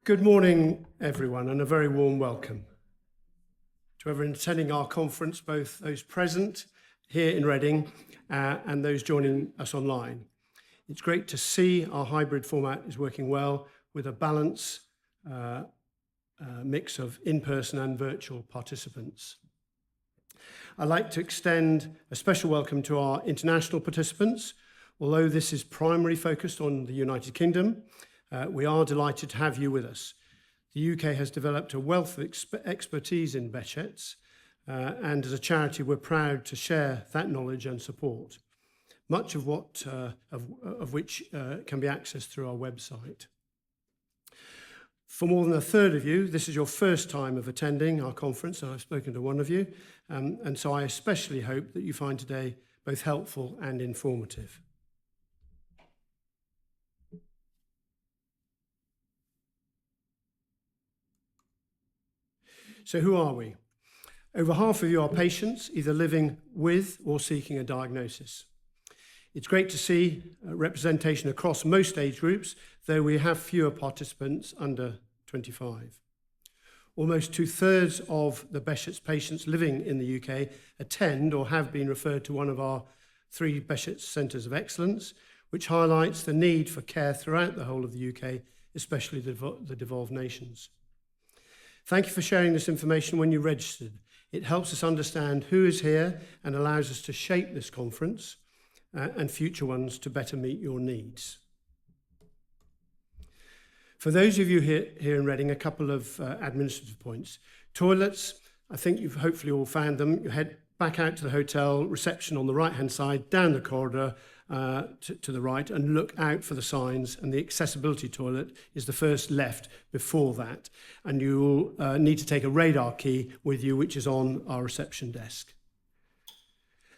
Good morning, everyone, and a very warm welcome to everyone attending our conference, both those present here in Reading and those joining us online. It's great to see our hybrid format is working well with a balance mix of in-person and virtual participants. I'd like to extend a special welcome to our international participants. Although this is primarily focused on the United Kingdom, we are delighted to have you with us. The UK has developed a wealth of expertise in BEHÇETS, and as a charity, we're proud to share that knowledge and support, much of which can be accessed through our website. For more than a third of you, this is your first time of attending our conference, and I've spoken to one of you, and so I especially hope that you find today both helpful and informative. So who are we? Over half of you are patients, either living with or seeking a diagnosis. It's great to see representation across most age groups, though we have fewer participants under 25. Almost 2/3 of the Behçet's patients living in the UK attend or have been referred to one of our 3 Behçet's Centres of Excellence, which highlights the need for care throughout the whole of the UK, especially the devolved nations. Thank you for sharing this information when you registered. It helps us understand who is here and allows us to shape this conference and future ones to better meet your needs. For those of you here in Reading, a couple of administrative points. Toilets, I think you've hopefully all found them. You head back out to the hotel reception on the right-hand side, down the corridor to the right, and look out for the signs, and the accessibility toilet is the first left before that, and you'll need to take a radar key with you, which is on our reception desk.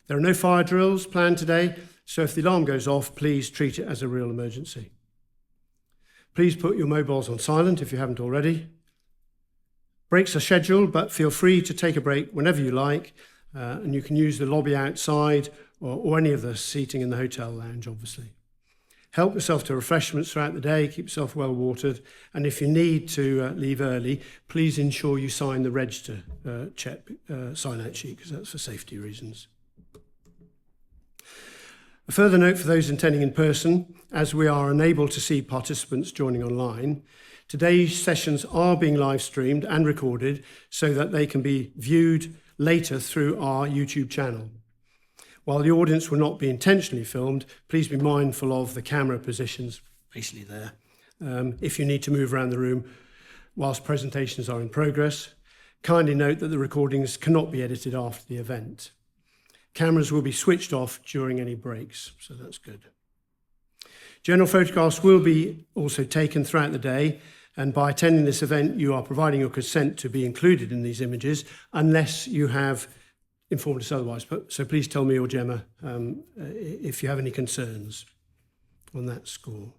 There are no fire drills planned today, so if the alarm goes off, please treat it as a real emergency. Please put your mobiles on silent if you haven't already. Breaks are scheduled, but feel free to take a break whenever you like, and you can use the lobby outside or any of the seating in the hotel lounge, obviously. Help yourself to refreshments throughout the day, keep yourself well watered, and if you need to leave early, please ensure you sign the register sign-out sheet, because that's for safety reasons. A further note for those attending in person, as we are unable to see participants joining online, today's sessions are being live streamed and recorded so that they can be viewed later through our YouTube channel. While the audience will not be intentionally filmed, please be mindful of the camera positions, basically there, if you need to move around the room whilst presentations are in progress. Kindly note that the recordings cannot be edited after the event. Cameras will be switched off during any breaks, so that's good. General photographs will be also taken throughout the day, and by attending this event, you are providing your consent to be included in these images, unless you have informed us otherwise. So please tell me or Gemma if you have any concerns on that score.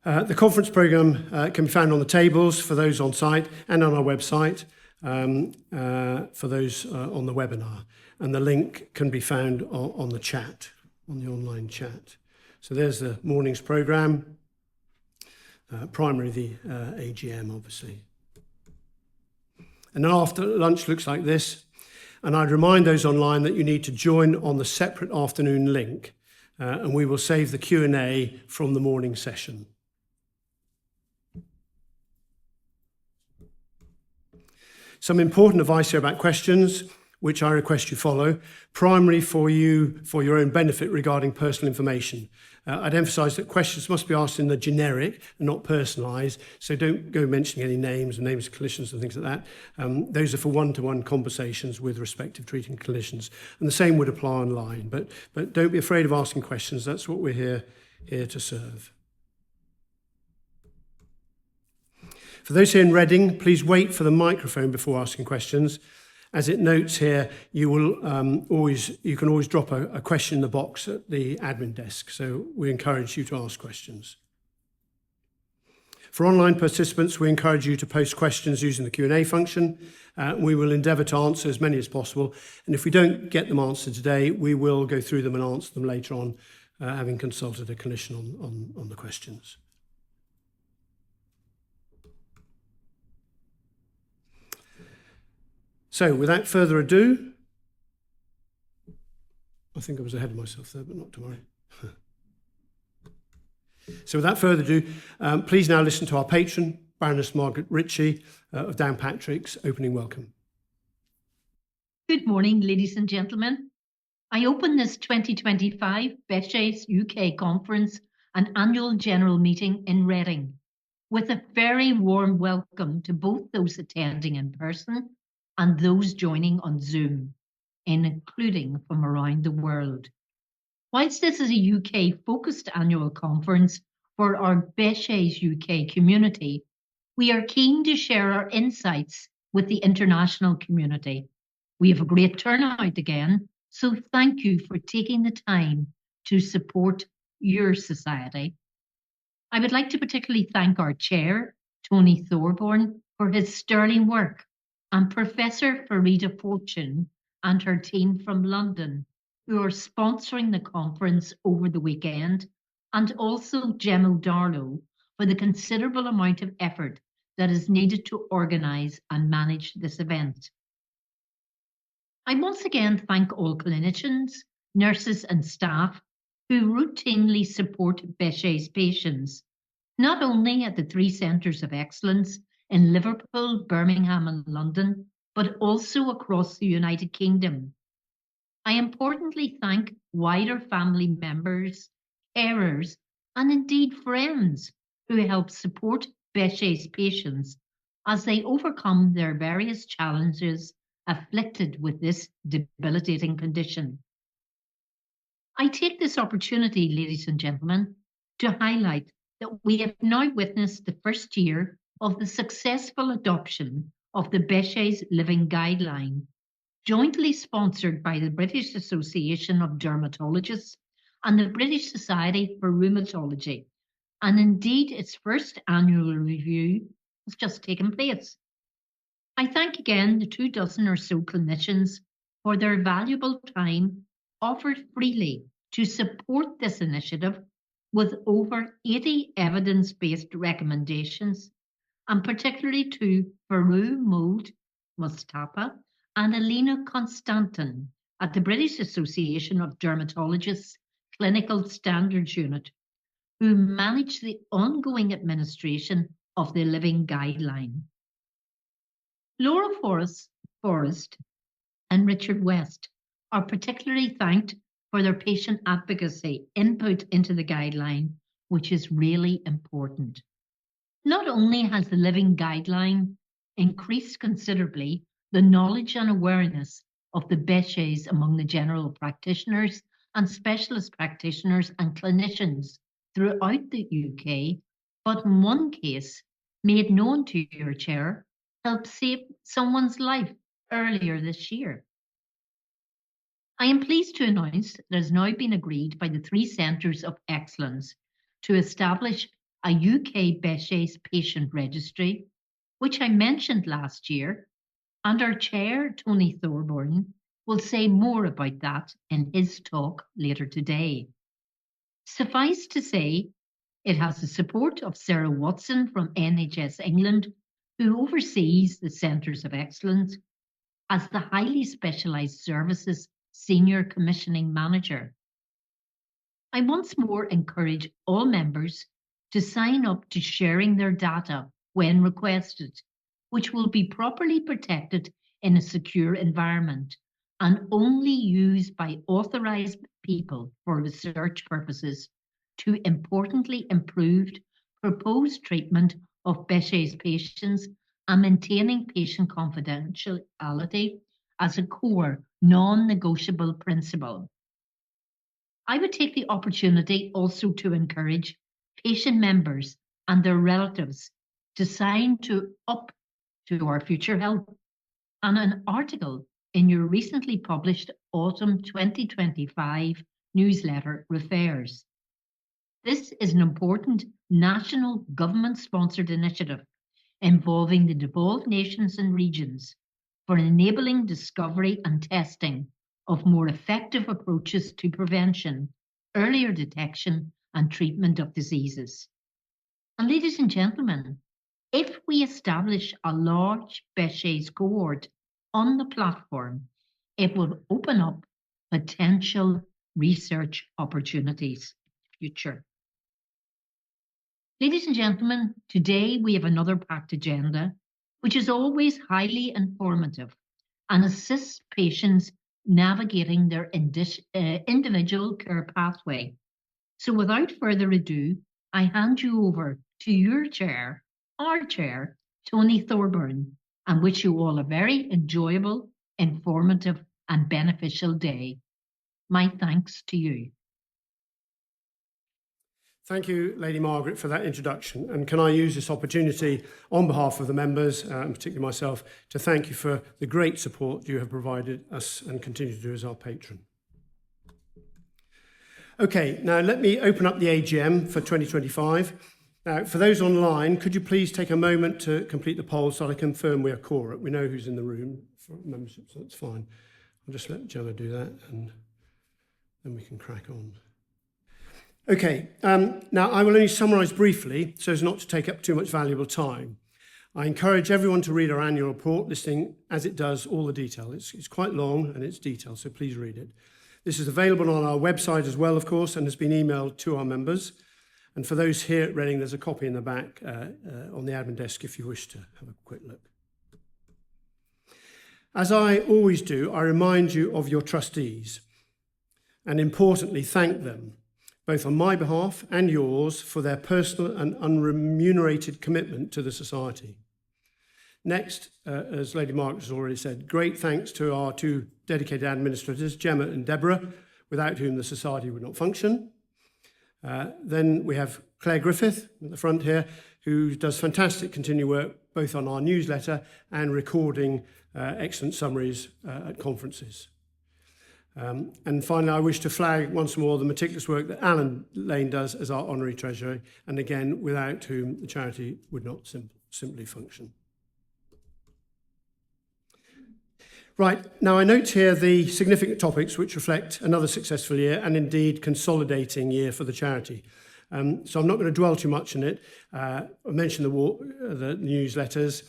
The conference programme can be found on the tables for those on site and on our website for those on the webinar. And the link can be found on the chat, on the online chat. So there's the morning's programme, primarily the AGM, obviously. And after lunch looks like this. And I'd remind those online that you need to join on the separate afternoon link, and we will save the Q&A from the morning session. Some important advice here about questions, which I request you follow, primarily for your own benefit regarding personal information. I'd emphasise that questions must be asked in the generic and not personalised, so don't go mentioning any names and names of clinicians and things like that. Those are for one-to-one conversations with respective treating clinicians, and the same would apply online. But don't be afraid of asking questions. That's what we're here to serve. For those here in Reading, please wait for the microphone before asking questions. As it notes here, you can always drop a question in the box at the admin desk, so we encourage you to ask questions. For online participants, we encourage you to post questions using the Q&A function. We will endeavour to answer as many as possible, and if we don't get them answered today, we will go through them and answer them later on, having consulted a clinician on the questions. So, without further ado, I think I was ahead of myself there, but not to worry. So without further ado, please now listen to our patron, Baroness Margaret Ritchie of Downpatrick's opening welcome. Good morning, ladies and gentlemen. I open this 2025 BEHÇETS UK Conference and Annual General Meeting in Reading with a very warm welcome to both those attending in person and those joining on Zoom, including from around the world. Whilst this is a UK-focused annual conference for our BEHÇETS UK community, we are keen to share our insights with the international community. We have a great turnout again, so thank you for taking the time to support your society. I would like to particularly thank our chair, Tony Thornburn, for his sterling work, and Professor Farida Fortune and her team from London, who are sponsoring the conference over the weekend, and also Gemma Darlow for the considerable amount of effort that is needed to organise and manage this event. I once again thank all clinicians, nurses and staff who routinely support BEHÇETS patients, not only at the 3 centres of excellence in Liverpool, Birmingham and London, but also across the United Kingdom. I importantly thank wider family members, carers, and indeed friends who help support BEHÇETS patients as they overcome their various challenges afflicted with this debilitating condition. I take this opportunity, ladies and gentlemen, to highlight that we have now witnessed the first year of the successful adoption of the BEHÇETS Living Guideline, jointly sponsored by the British Association of Dermatologists and the British Society for Rheumatology, and indeed its first annual review has just taken place. I thank again the 24 or so clinicians for their valuable time offered freely to support this initiative with over 80 evidence-based recommendations, and particularly to Faru Mold Mustafa and Alina Constantin at the British Association of Dermatologists Clinical Standards Unit, who manage the ongoing administration of the Living Guideline. Laura Forrest and Richard West are particularly thanked for their patient advocacy input into the guideline, which is really important. Not only has the Living Guideline increased considerably the knowledge and awareness of the BEHÇETS among the general practitioners and specialist practitioners and clinicians throughout the UK, but in one case, made known to your chair, helped save someone's life earlier this year. I am pleased to announce that it has now been agreed by the 3 centres of excellence to establish a UK BEHÇETS patient registry, which I mentioned last year, and our chair, Tony Thornburn, will say more about that in his talk later today. Suffice to say, it has the support of Sarah Watson from NHS England, who oversees the Centres of Excellence as the highly specialised services Senior Commissioning Manager. I once more encourage all members to sign up to sharing their data when requested, which will be properly protected in a secure environment and only used by authorised people for research purposes to importantly improve proposed treatment of BEHÇETS patients and maintaining patient confidentiality as a core non-negotiable principle. I would take the opportunity also to encourage patient members and their relatives to sign up to our Future Health and an article in your recently published Autumn 2025 newsletter refers. This is an important national government-sponsored initiative involving the devolved nations and regions for enabling discovery and testing of more effective approaches to prevention, earlier detection and treatment of diseases. And ladies and gentlemen, if we establish a large BEHÇETS cohort on the platform, it will open up potential research opportunities in the future. Ladies and gentlemen, today we have another packed agenda, which is always highly informative and assists patients navigating their individual care pathway. So without further ado, I hand you over to your chair, our chair, Tony Thornburn, and wish you all a very enjoyable, informative and beneficial day. My thanks to you. Thank you, Lady Margaret, for that introduction. And can I use this opportunity on behalf of the members, and particularly myself, to thank you for the great support you have provided us and continue to do as our patron. Okay, now let me open up the AGM for 2025. Now, for those online, could you please take a moment to complete the poll so I confirm we are quorate? We know who's in the room for membership, so that's fine. I'll just let Gemma do that and then we can crack on. Okay, now I will only summarise briefly so as not to take up too much valuable time. I encourage everyone to read our annual report listing as it does all the detail. It's quite long and it's detailed, so please read it. This is available on our website as well, of course, and has been emailed to our members. And for those here at Reading, there's a copy in the back on the admin desk if you wish to have a quick look. As I always do, I remind you of your trustees and importantly thank them, both on my behalf and yours, for their personal and unremunerated commitment to the Society. Next, as Lady Margaret has already said, great thanks to our two dedicated administrators, Gemma and Deborah, without whom the Society would not function. Then we have Claire Griffith at the front here, who does fantastic continued work both on our newsletter and recording excellent summaries at conferences. And finally, I wish to flag once more the meticulous work that Alan Lane does as our honorary treasurer, and again, without whom the charity would not simply function. Right, now I note here the significant topics which reflect another successful year and indeed consolidating year for the charity. So I'm not going to dwell too much on it. I mentioned the newsletters.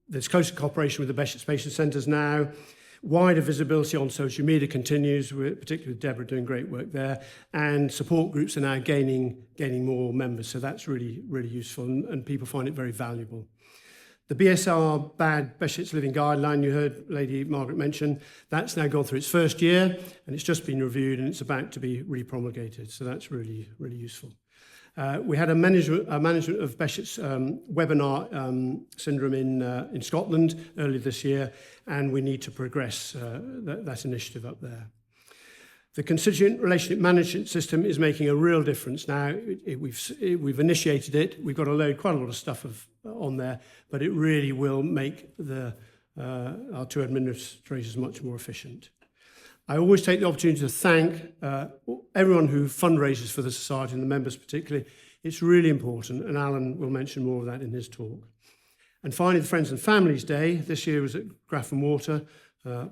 There's closer cooperation with the Behçet's patient centres now. Wider visibility on social media continues, particularly with Deborah doing great work there. And support groups are now gaining more members. So that's really, really useful and people find it very valuable. The BSR Bad Behçet's Living Guideline, you heard Lady Margaret mention, that's now gone through its first year and it's just been reviewed and it's about to be re-promulgated. So that's really, really useful. We had a management of Behçet's webinar syndrome in Scotland earlier this year, and we need to progress that initiative up there. The constituent relationship management system is making a real difference now. We've initiated it. We've got to load quite a lot of stuff on there, but it really will make our two administrators much more efficient. I always take the opportunity to thank everyone who fundraises for the Society and the members particularly. It's really important, and Alan will mention more of that in his talk. And finally, the Friends and Families Day. This year was at Grafton Water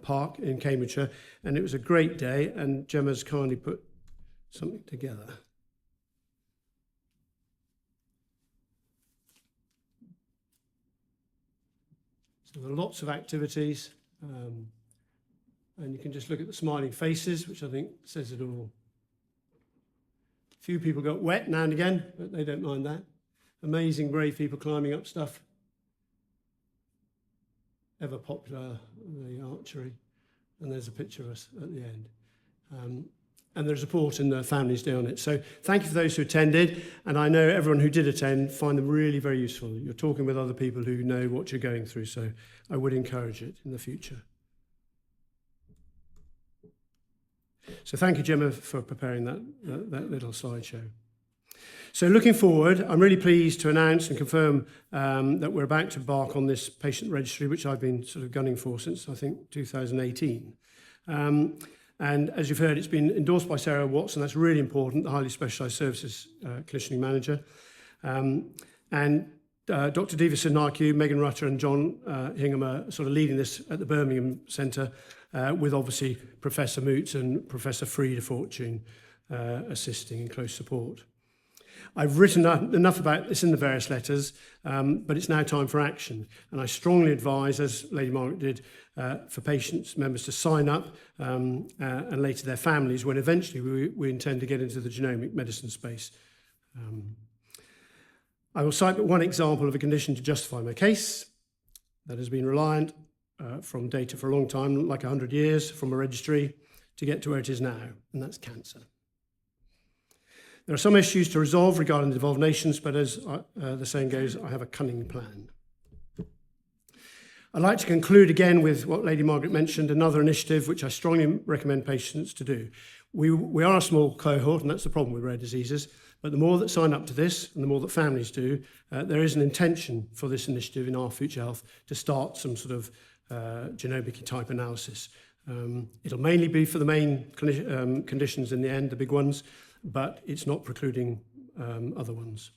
Park in Cambridgeshire, and it was a great day, and Gemma's kindly put something together. So there are lots of activities, and you can just look at the smiling faces, which I think says it all. A few people got wet now and again, but they don't mind that. Amazing, brave people climbing up stuff. Ever popular, the archery, and there's a picture of us at the end. And there's a report in the Families Day on it. So thank you for those who attended, and I know everyone who did attend find them really very useful. You're talking with other people who know what you're going through, so I would encourage it in the future. So thank you, Gemma, for preparing that little slideshow. So looking forward, I'm really pleased to announce and confirm that we're about to embark on this patient registry, which I've been sort of gunning for since, I think, 2018. And as you've heard, it's been endorsed by Sarah Watson. That's really important, the highly specialised services commissioning manager. And Dr. Diva Sidnarku, Megan Rutter and John Hingham are sort of leading this at the Birmingham Centre, with obviously Professor Moots and Professor Frieda Fortune assisting in close support. I've written enough about this in the various letters, but it's now time for action. And I strongly advise, as Lady Margaret did, for patients, members to sign up and later their families when eventually we intend to get into the genomic medicine space. I will cite but one example of a condition to justify my case that has been reliant from data for a long time, like 100 years, from a registry to get to where it is now, and that's cancer. There are some issues to resolve regarding the devolved nations, but as the saying goes, I have a cunning plan. I'd like to conclude again with what Lady Margaret mentioned, another initiative which I strongly recommend patients to do. We are a small cohort, and that's the problem with rare diseases, but the more that sign up to this and the more that families do, there is an intention for this initiative in our Future Health to start some sort of genomic type analysis. It'll mainly be for the main conditions in the end, the big ones, but it's not precluding other ones.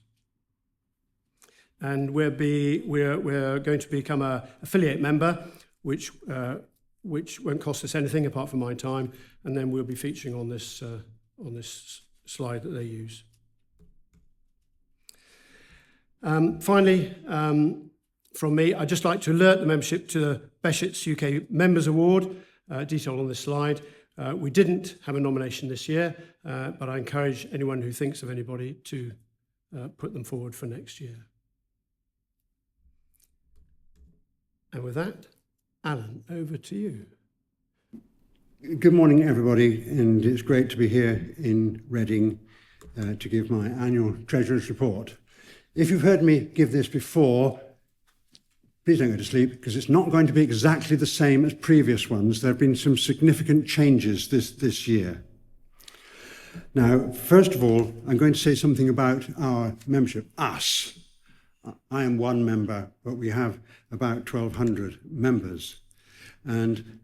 And we're going to become an affiliate member, which won't cost us anything apart from my time, and then we'll be featuring on this slide that they use. Finally, from me, I'd just like to alert the membership to the BEHÇETS UK Members Award, detailed on this slide. We didn't have a nomination this year, but I encourage anyone who thinks of anybody to put them forward for next year. And with that, Alan, over to you. Good morning, everybody, and it's great to be here in Reading to give my annual Treasurer's report. If you've heard me give this before, please don't go to sleep, because it's not going to be exactly the same as previous ones. There have been some significant changes this year. Now, first of all, I'm going to say something about our membership, us. I am one member, but we have about 1,200 members. And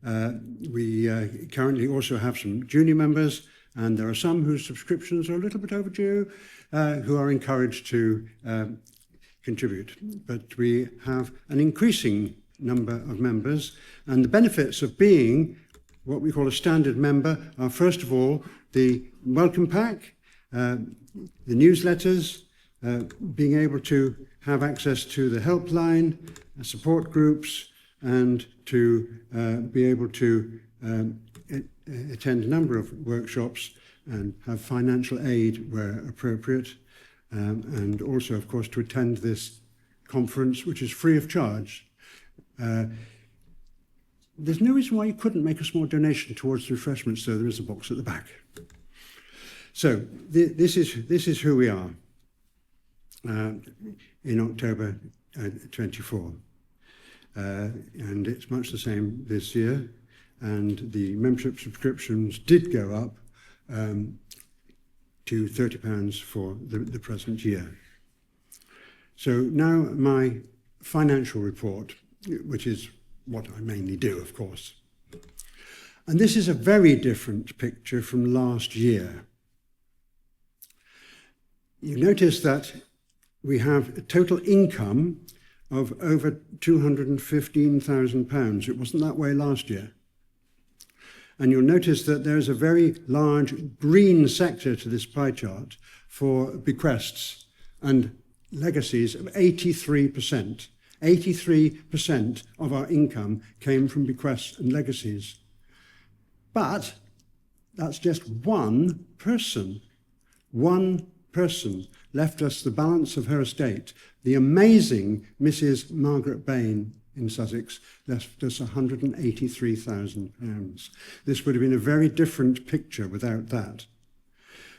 we currently also have some junior members, and there are some whose subscriptions are a little bit overdue, who are encouraged to contribute. But we have an increasing number of members, and the benefits of being what we call a standard member are, first of all, the welcome pack, the newsletters, being able to have access to the helpline, support groups, and to be able to attend a number of workshops and have financial aid where appropriate, and also, of course, to attend this conference, which is free of charge. There's no reason why you couldn't make a small donation towards the refreshments, so there is a box at the back. So this is who we are in October 24. And it's much the same this year, and the membership subscriptions did go up to £30 for the present year. So now my financial report, which is what I mainly do, of course. And this is a very different picture from last year. You notice that we have a total income of over £215,000. It wasn't that way last year. And you'll notice that there's a very large green sector to this pie chart for bequests and legacies of 83%. 83% of our income came from bequests and legacies. But that's just one person. One person left us the balance of her estate. The amazing Mrs. Margaret Bain in Sussex left us £183,000. This would have been a very different picture without that.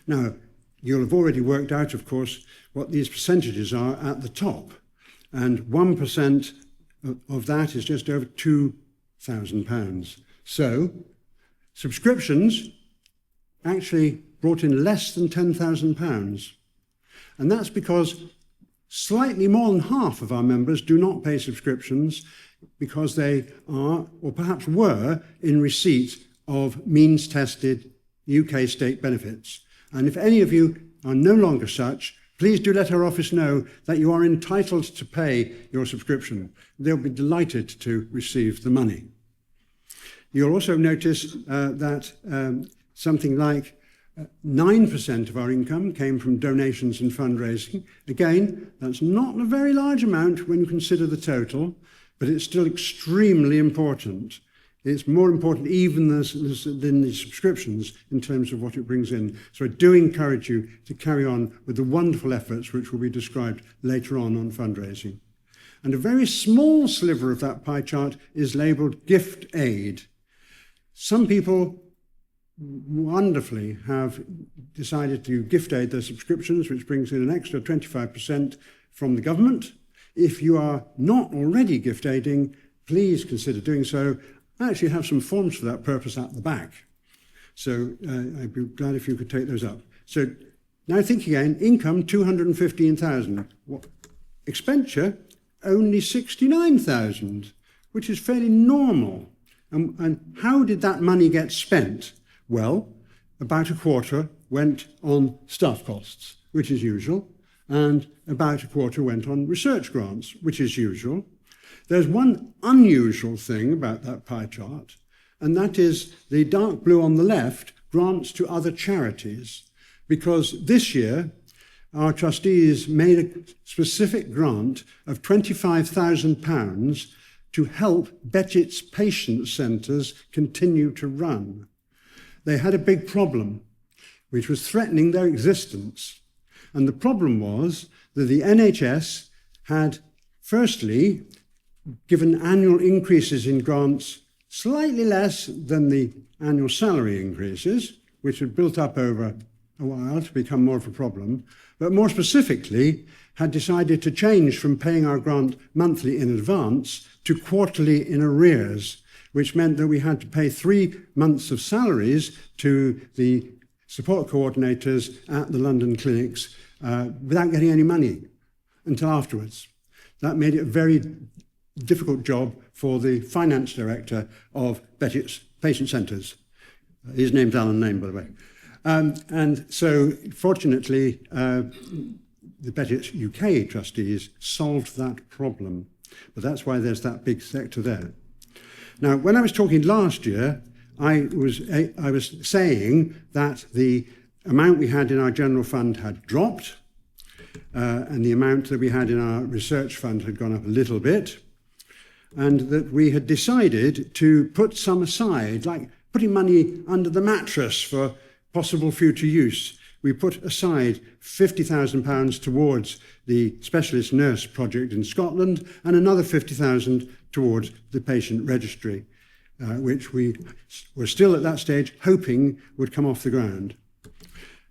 Now, you'll have already worked out, of course, what these percentages are at the top. And 1% of that is just over £2,000. So, subscriptions actually brought in less than £10,000. And that's because slightly more than half of our members do not pay subscriptions because they are, or perhaps were, in receipt of means-tested UK state benefits. And if any of you are no longer such, please do let our office know that you are entitled to pay your subscription. They'll be delighted to receive the money. You'll also notice that something like 9% of our income came from donations and fundraising. Again, that's not a very large amount when you consider the total, but it's still extremely important. It's more important even than the subscriptions in terms of what it brings in. So I do encourage you to carry on with the wonderful efforts which will be described later on fundraising. And a very small sliver of that pie chart is labelled gift aid. Some people wonderfully have decided to gift aid their subscriptions, which brings in an extra 25% from the government. If you are not already gift aiding, please consider doing so. I actually have some forms for that purpose at the back. So I'd be glad if you could take those up. So now think again, income 215,000. Expenditure only 69,000, which is fairly normal. And how did that money get spent? Well, about a quarter went on staff costs, which is usual, and about a quarter went on research grants, which is usual. There's one unusual thing about that pie chart, and that is the dark blue on the left, grants to other charities, because this year our trustees made a specific grant of £25,000 to help Behçet's patient centres continue to run. They had a big problem, which was threatening their existence. And the problem was that the NHS had, firstly, given annual increases in grants slightly less than the annual salary increases, which had built up over a while to become more of a problem, but more specifically, had decided to change from paying our grant monthly in advance to quarterly in arrears, which meant that we had to pay 3 months of salaries to the support coordinators at the London clinics without getting any money until afterwards. That made it a very difficult job for the finance director of Behçet's patient centres. His name's Alan Lane, by the way. And so, fortunately, the Behçet's UK trustees solved that problem. But that's why there's that big sector there. Now, when I was talking last year, I was saying that the amount we had in our general fund had dropped, and the amount that we had in our research fund had gone up a little bit, and that we had decided to put some aside, like putting money under the mattress for possible future use. We put aside £50,000 towards the specialist nurse project in Scotland and another £50,000 towards the patient registry, which we were still at that stage hoping would come off the ground.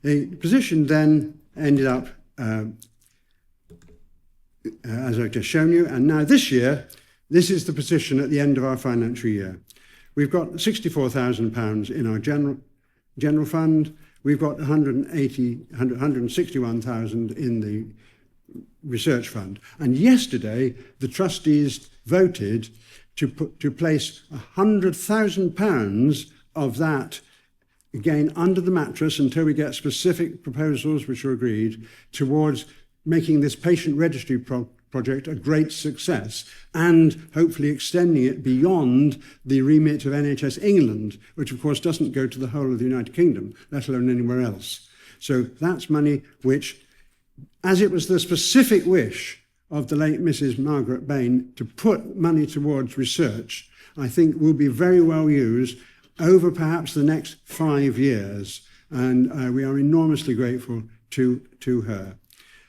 The position then ended up, as I've just shown you, and now this year, this is the position at the end of our financial year. We've got £64,000 in our general fund. We've got 161,000 in the research fund. And yesterday, the trustees voted to place £100,000 of that, again, under the mattress until we get specific proposals which are agreed, towards making this patient registry project a great success and hopefully extending it beyond the remit of NHS England, which of course doesn't go to the whole of the United Kingdom, let alone anywhere else. So that's money which, as it was the specific wish of the late Mrs. Margaret Bain to put money towards research, I think will be very well used over perhaps the next 5 years. And we are enormously grateful to her.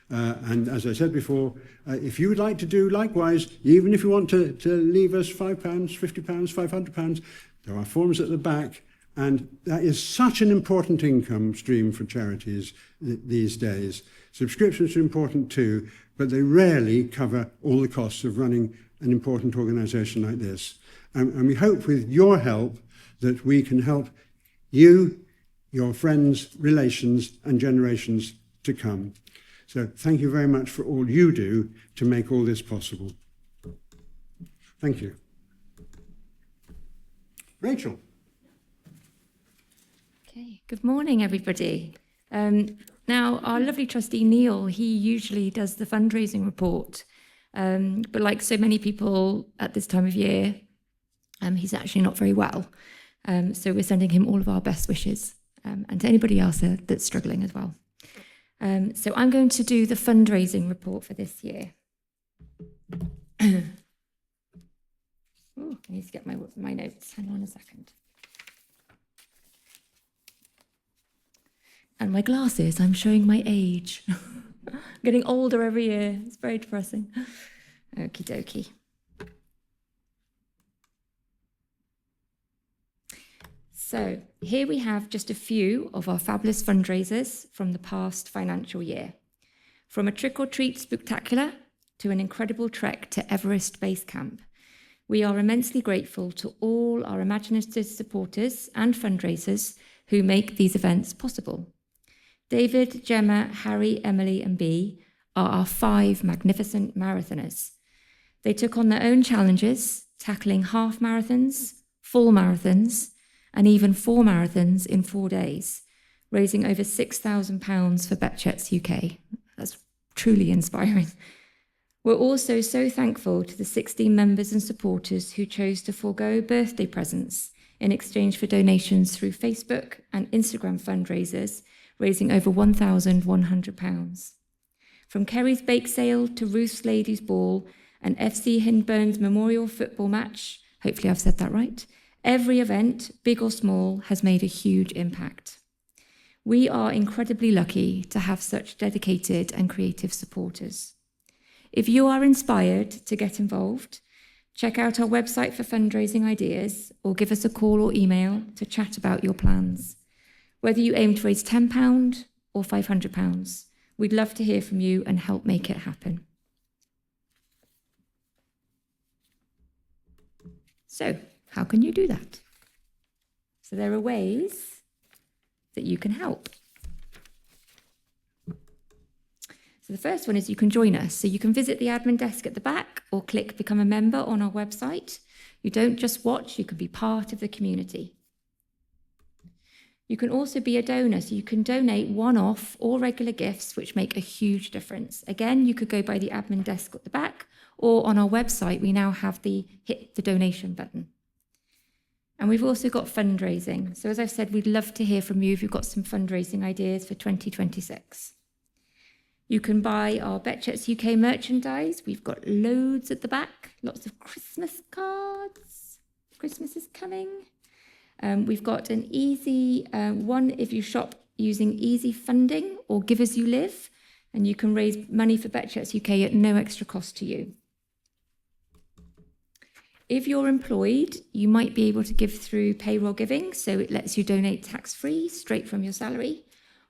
And as I said before, if you would like to do likewise, even if you want to leave us £5, £50, £500, there are forms at the back. And that is such an important income stream for charities these days. Subscriptions are important too, but they rarely cover all the costs of running an important organisation like this. And we hope with your help that we can help you, your friends, relations, and generations to come. So thank you very much for all you do to make all this possible. Thank you. Rachel. Okay, good morning, everybody. Now, our lovely trustee, Neil, he usually does the fundraising report. But like so many people at this time of year, he's actually not very well. So we're sending him all of our best wishes and to anybody else that's struggling as well. So I'm going to do the fundraising report for this year. Oh, I need to get my notes. Hang on a second. And my glasses, I'm showing my age. Getting older every year. It's very depressing. Okie dokie. So here we have just a few of our fabulous fundraisers from the past financial year. From a trick-or-treat spectacular to an incredible trek to Everest Base Camp. We are immensely grateful to all our imaginative supporters and fundraisers who make these events possible. David, Gemma, Harry, Emily and Bea are our 5 magnificent marathoners. They took on their own challenges, tackling half marathons, full marathons, and even 4 marathons in 4 days, raising over £6,000 for BEHÇETS UK. That's truly inspiring. We're also so thankful to the 16 members and supporters who chose to forego birthday presents in exchange for donations through Facebook and Instagram fundraisers, raising over £1,100. From Kerry's bake sale to Ruth's Ladies Ball and FC Hindburn's memorial football match, hopefully I've said that right, every event, big or small, has made a huge impact. We are incredibly lucky to have such dedicated and creative supporters. If you are inspired to get involved, check out our website for fundraising ideas or give us a call or email to chat about your plans. Whether you aim to raise £10 or £500, we'd love to hear from you and help make it happen. So, how can you do that? So there are ways that you can help. So the first one is you can join us. So you can visit the admin desk at the back or click Become a Member on our website. You don't just watch, you can be part of the community. You can also be a donor, so you can donate one-off or regular gifts which make a huge difference. Again, you could go by the admin desk at the back, or on our website we now have the hit the donation button. And we've also got fundraising. So as I've said, we'd love to hear from you if you've got some fundraising ideas for 2026. You can buy our BEHÇETS UK merchandise. We've got loads at the back, lots of Christmas cards. Christmas is coming. We've got an easy one if you shop using easy funding or Give As You Live, and you can raise money for BEHÇETS UK at no extra cost to you. If you're employed, you might be able to give through payroll giving, so it lets you donate tax-free straight from your salary,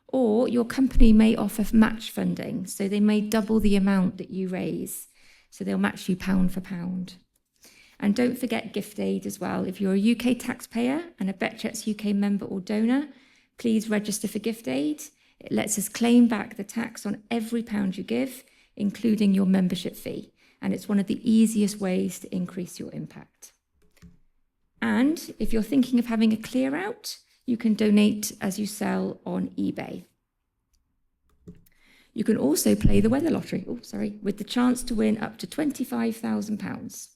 or your company may offer match funding, so they may double the amount that you raise, so they'll match you pound for pound. And don't forget gift aid as well. If you're a UK taxpayer and a BEHÇETS UK member or donor, please register for gift aid. It lets us claim back the tax on every pound you give, including your membership fee. And it's one of the easiest ways to increase your impact. And if you're thinking of having a clear out, you can donate as you sell on eBay. You can also play the weather lottery, with the chance to win up to £25,000.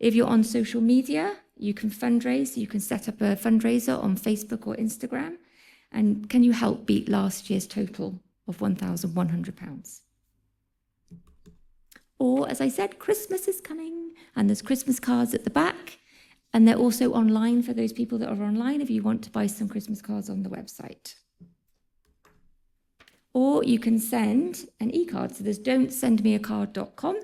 If you're on social media, you can fundraise. You can set up a fundraiser on Facebook or Instagram. And can you help beat last year's total of £1,100? Or, as I said, Christmas is coming, and there's Christmas cards at the back, and they're also online for those people that are online if you want to buy some Christmas cards on the website. Or you can send an e-card. So there's don'tsendmeacard.com,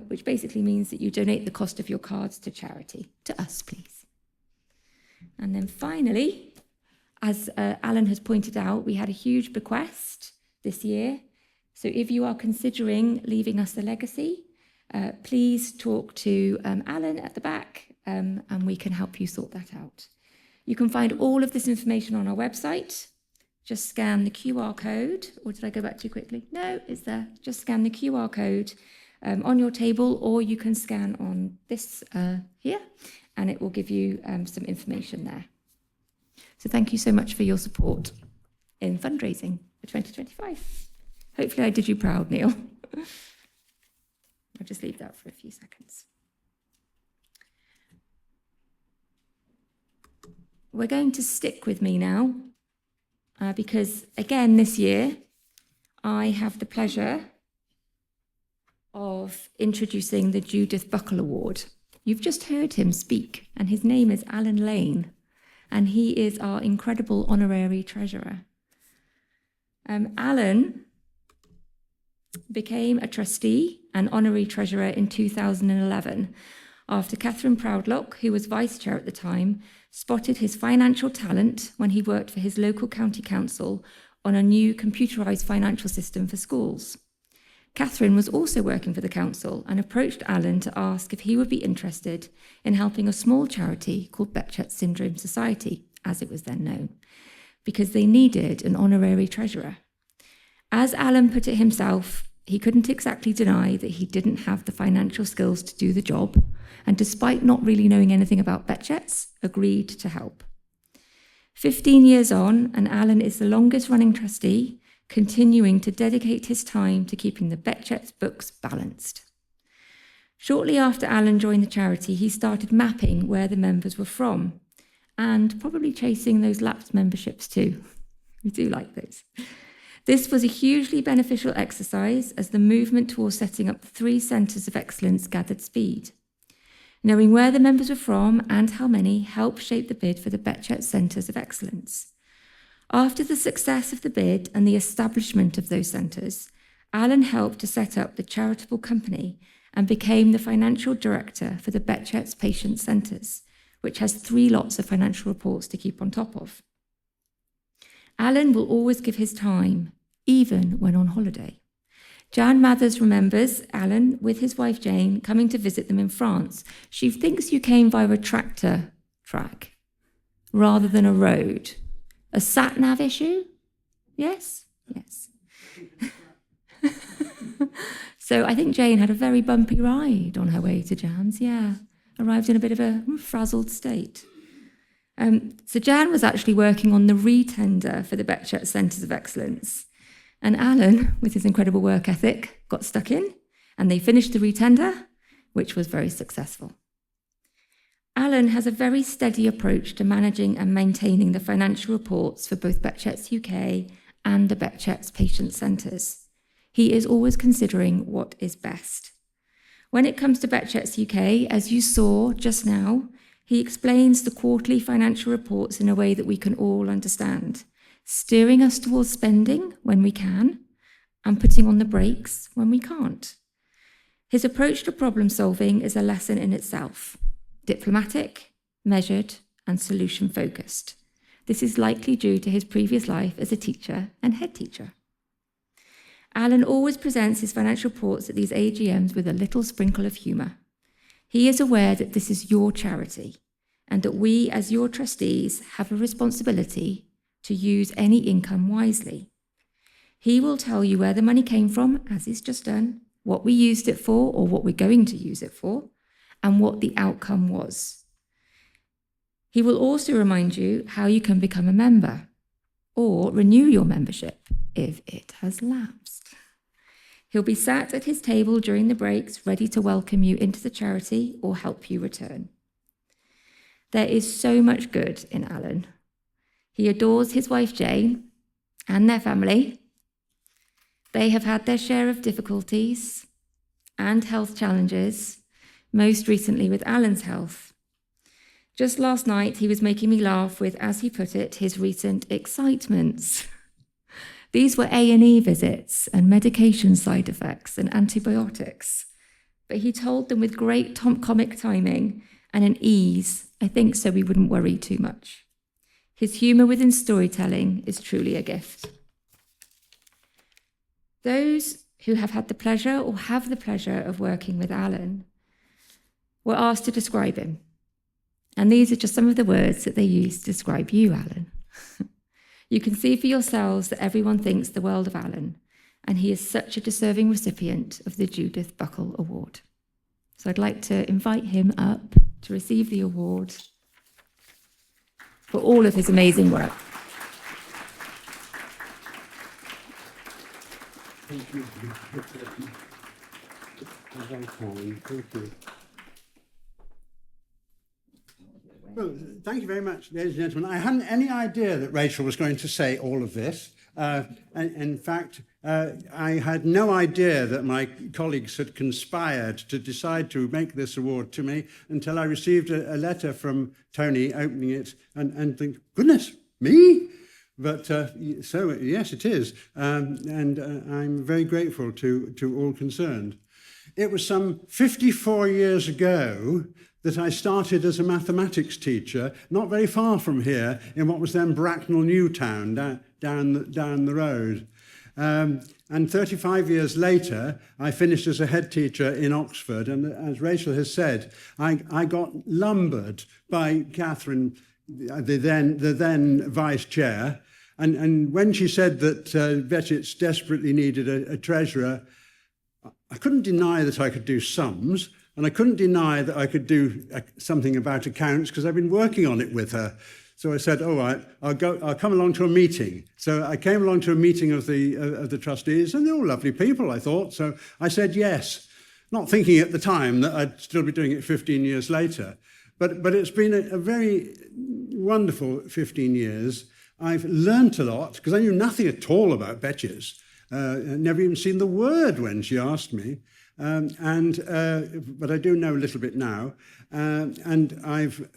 which basically means that you donate the cost of your cards to charity, to us, please. And then finally, as Alan has pointed out, we had a huge bequest this year. So if you are considering leaving us a legacy, please talk to Alan at the back, and we can help you sort that out. You can find all of this information on our website. Just scan the QR code, or did I go back too quickly? No, it's there. Just scan the QR code on your table, or you can scan on this here, and it will give you some information there. So thank you so much for your support in fundraising for 2025. Hopefully I did you proud, Neil. I'll just leave that for a few seconds. we're going to stick with me now because, again, this year, I have the pleasure of introducing the Judith Buckle Award. You've just heard him speak, and his name is Alan Lane, and he is our incredible honorary treasurer. Alan became a trustee and honorary treasurer in 2011 after Catherine Proudlock, who was vice chair at the time, spotted his financial talent when he worked for his local county council on a new computerised financial system for schools. Catherine was also working for the council and approached Alan to ask if he would be interested in helping a small charity called Behçet's Syndrome Society, as it was then known, because they needed an honorary treasurer. As Alan put it himself, he couldn't exactly deny that he didn't have the financial skills to do the job, and despite not really knowing anything about Behçet's, agreed to help. 15 years on, and Alan is the longest running trustee, continuing to dedicate his time to keeping the Behçet's books balanced. Shortly after Alan joined the charity, he started mapping where the members were from, and probably chasing those lapsed memberships too. We do like those. This was a hugely beneficial exercise as the movement towards setting up 3 centres of excellence gathered speed. Knowing where the members were from and how many helped shape the bid for the Behçet Centres of Excellence. After the success of the bid and the establishment of those centres, Alan helped to set up the charitable company and became the financial director for the Behçet's Patient Centres, which has 3 lots of financial reports to keep on top of. Alan will always give his time, even when on holiday. Jan Mathers remembers Alan with his wife Jane coming to visit them in France. She thinks you came via a tractor track rather than a road. A sat-nav issue? Yes? Yes. So I think Jane had a very bumpy ride on her way to Jan's, yeah. Arrived in a bit of a frazzled state. So Jan was actually working on the re-tender for the Behçet Centres of Excellence. And Alan, with his incredible work ethic, got stuck in, and they finished the re-tender, which was very successful. Alan has a very steady approach to managing and maintaining the financial reports for both Behçet's UK and the Behçet's Patient Centres. He is always considering what is best. When it comes to Behçet's UK, as you saw just now, he explains the quarterly financial reports in a way that we can all understand, steering us towards spending when we can, and putting on the brakes when we can't. His approach to problem solving is a lesson in itself. Diplomatic, measured, and solution-focused. This is likely due to his previous life as a teacher and head teacher. Alan always presents his financial reports at these AGMs with a little sprinkle of humour. He is aware that this is your charity and that we, as your trustees, have a responsibility to use any income wisely. He will tell you where the money came from, as he's just done, what we used it for or what we're going to use it for, and what the outcome was. He will also remind you how you can become a member or renew your membership if it has lapsed. He'll be sat at his table during the breaks, ready to welcome you into the charity or help you return. There is so much good in Alan. He adores his wife Jane and their family. They have had their share of difficulties and health challenges, most recently with Alan's health. Just last night, he was making me laugh with, as he put it, his recent excitements. These were A&E visits and medication side effects and antibiotics. But he told them with great comic timing and an ease, I think, so we wouldn't worry too much. His humour within storytelling is truly a gift. Those who have had the pleasure or have the pleasure of working with Alan were asked to describe him. And these are just some of the words that they used to describe you, Alan. You can see for yourselves that everyone thinks the world of Alan, and he is such a deserving recipient of the Judith Buckle Award. So I'd like to invite him up to receive the award for all of his amazing work. Thank you. Thank you. Well, thank you very much, ladies and gentlemen. I hadn't any idea that Rachel was going to say all of this. In fact, I had no idea that my colleagues had conspired to decide to make this award to me until I received a letter from Tony opening it and think, goodness, me? But so, yes, it is. And I'm very grateful to all concerned. It was some 54 years ago that I started as a mathematics teacher, not very far from here, in what was then Bracknell Newtown, down the road. And 35 years later, I finished as a head teacher in Oxford. And as Rachael has said, I got lumbered by Catherine, the then vice chair. And when she said that BEHÇETS desperately needed a treasurer, I couldn't deny that I could do sums, and I couldn't deny that I could do something about accounts because I've been working on it with her. So I said, all right, I'll come along to a meeting. So I came along to a meeting of the trustees, and they're all lovely people, I thought. So I said yes, not thinking at the time that I'd still be doing it 15 years later. But it's been a very wonderful 15 years. I've learnt a lot because I knew nothing at all about BEHÇETS. Never even seen the word when she asked me. But I do know a little bit now. And I've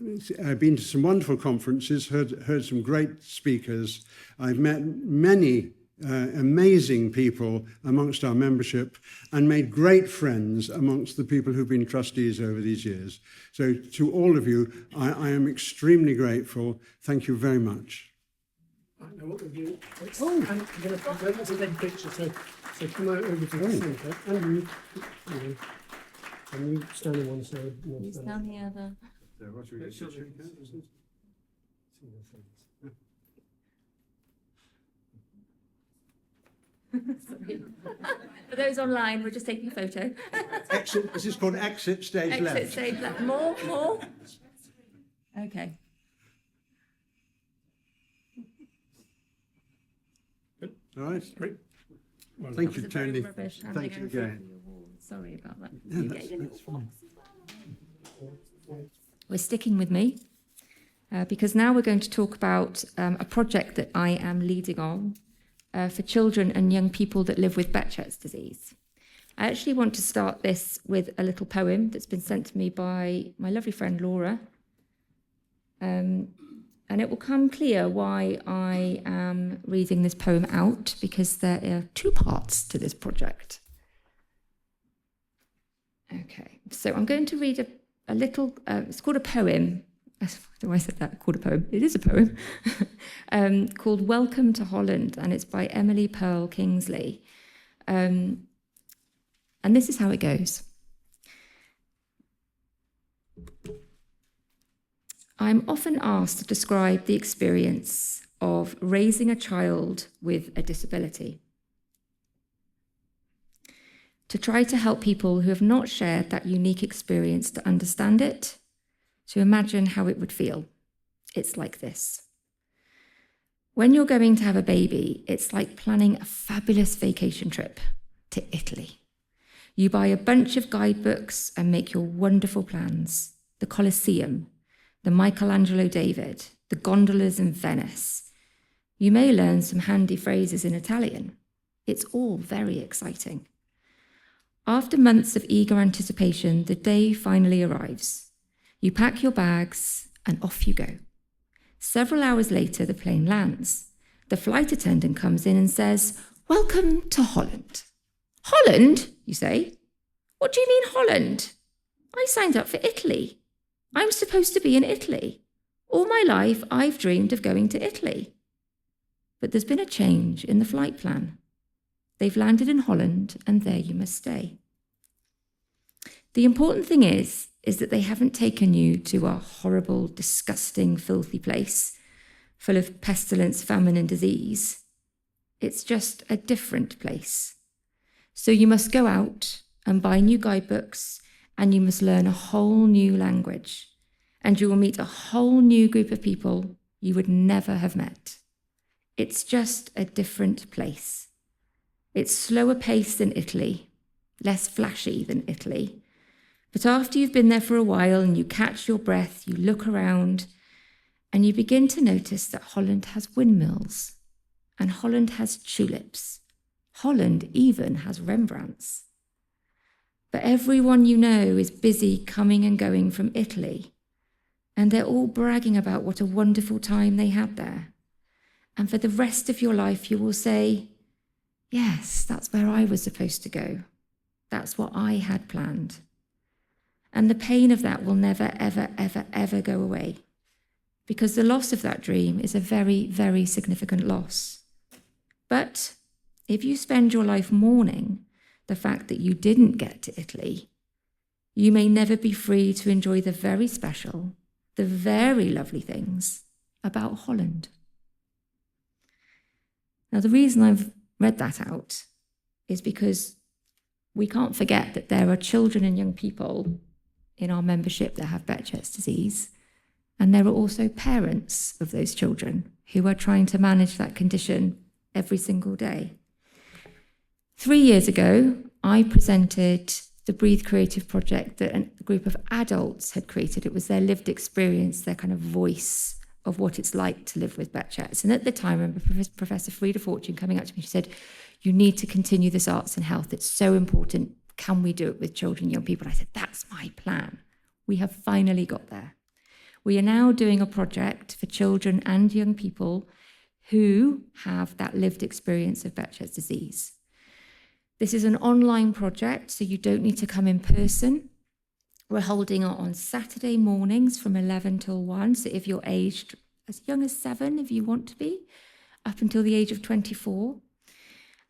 been to some wonderful conferences, heard some great speakers. I've met many amazing people amongst our membership and made great friends amongst the people who've been trustees over these years. So to all of you, I am extremely grateful. Thank you very much. I want to do. Oh, I'm going to take a picture. So come out over to the centre, and you stand on one side. You stand the other. Sorry. For those online, we're just taking a photo. Exit. This is called exit stage left. Exit stage left. More. Okay. All right. Great. Well, thank you, That was a very Tony. rubbish Thank you handing over again. for your award. Sorry about that. Yeah, You that's get your little fine. box as well. We're sticking with me because now we're going to talk about a project that I am leading on for children and young people that live with Behçet's disease. I actually want to start this with a little poem that's been sent to me by my lovely friend Laura. And it will come clear why I am reading this poem out, because there are two parts to this project. Okay, so I'm going to read a little, it's called a poem. I don't know why I said that, called a poem. It is a poem, called Welcome to Holland, and it's by Emily Pearl Kingsley. And this is how it goes. I'm often asked to describe the experience of raising a child with a disability, to try to help people who have not shared that unique experience to understand it, to imagine how it would feel. It's like this. When you're going to have a baby, it's like planning a fabulous vacation trip to Italy. You buy a bunch of guidebooks and make your wonderful plans. The Colosseum, the Michelangelo David, the gondolas in Venice. You may learn some handy phrases in Italian. It's all very exciting. After months of eager anticipation, the day finally arrives. You pack your bags and off you go. Several hours later, the plane lands. The flight attendant comes in and says, "Welcome to Holland." "Holland?" you say. "What do you mean Holland? I signed up for Italy. I'm supposed to be in Italy. All my life, I've dreamed of going to Italy." But there's been a change in the flight plan. They've landed in Holland, and there you must stay. The important thing is that they haven't taken you to a horrible, disgusting, filthy place full of pestilence, famine, and disease. It's just a different place. So you must go out and buy new guidebooks, and you must learn a whole new language, and you will meet a whole new group of people you would never have met. It's just a different place. It's slower paced than Italy, less flashy than Italy, But after you've been there for a while and you catch your breath, you look around and you begin to notice that Holland has windmills and Holland has tulips. Holland even has Rembrandts. But everyone you know is busy coming and going from Italy, and they're all bragging about what a wonderful time they had there. And for the rest of your life, you will say, yes, that's where I was supposed to go. That's what I had planned. And the pain of that will never, ever, ever, ever go away, because the loss of that dream is a very, very significant loss. But if you spend your life mourning the fact that you didn't get to Italy, you may never be free to enjoy the very special, the very lovely things about Holland. Now, the reason I've read that out is because we can't forget that there are children and young people in our membership that have Behçet's disease, and there are also parents of those children who are trying to manage that condition every single day. 3 years ago, I presented the Breathe Creative project that a group of adults had created. It was their lived experience, their kind of voice of what it's like to live with Behçet's. And at the time, I remember Professor Frida Fortune coming up to me, she said, you need to continue this arts and health. It's so important. Can we do it with children and young people? I said, that's my plan. We have finally got there. We are now doing a project for children and young people who have that lived experience of Behçet's disease. This is an online project, so you don't need to come in person. We're holding it on Saturday mornings from 11 till 1. So if you're aged as young as 7, if you want to be, up until the age of 24.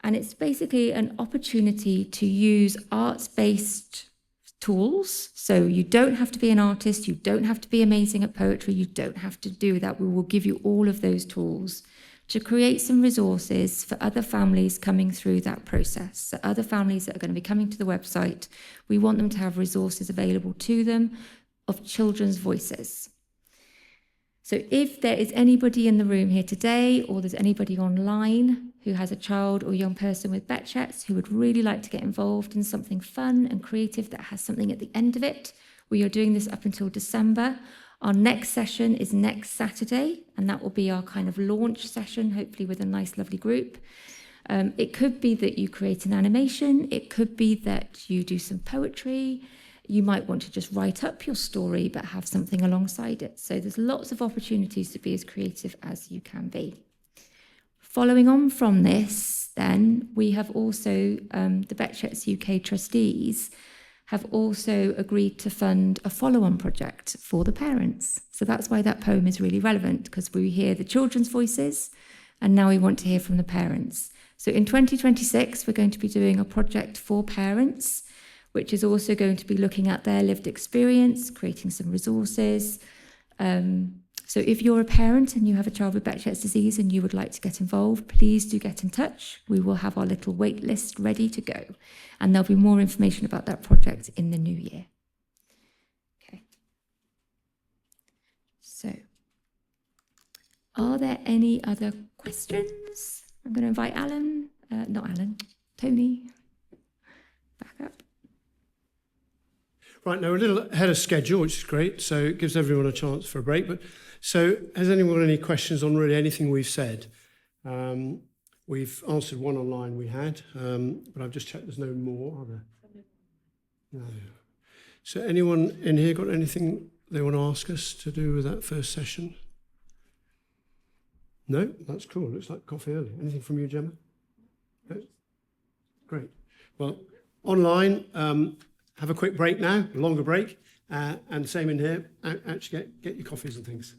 And it's basically an opportunity to use arts-based tools. So you don't have to be an artist, you don't have to be amazing at poetry, you don't have to do that. We will give you all of those tools to create some resources for other families coming through that process. So other families that are going to be coming to the website, we want them to have resources available to them of children's voices. So if there is anybody in the room here today, or there's anybody online who has a child or young person with Behçet's who would really like to get involved in something fun and creative that has something at the end of it, we are doing this up until December. Our next session is next Saturday, and that will be our kind of launch session, hopefully with a nice, lovely group. It could be that you create an animation. It could be that you do some poetry. You might want to just write up your story, but have something alongside it. So there's lots of opportunities to be as creative as you can be. Following on from this, then, we have also, the Behçet's UK trustees have also agreed to fund a follow-on project for the parents. So that's why that poem is really relevant, because we hear the children's voices, and now we want to hear from the parents. So in 2026, we're going to be doing a project for parents, which is also going to be looking at their lived experience, creating some resources. So if you're a parent and you have a child with Behçet's disease and you would like to get involved, please do get in touch. We will have our little wait list ready to go. And there'll be more information about that project in the new year. Okay. So, are there any other questions? I'm going to invite Tony, back up. Right, now we're a little ahead of schedule, which is great, so it gives everyone a chance for a break. But so, has anyone got any questions on really anything we've said? We've answered one online we had, but I've just checked there's no more, are there? No. So anyone in here got anything they want to ask us to do with that first session? No? That's cool. Looks like coffee early. Anything from you, Gemma? No? Great. Well, online, have a quick break now, a longer break, and same in here, actually get your coffees and things.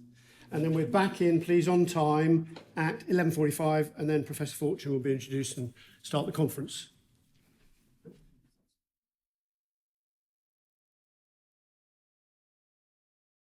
And then we're back in, please, on time at 11:45, and then Professor Fortune will be introduced and start the conference.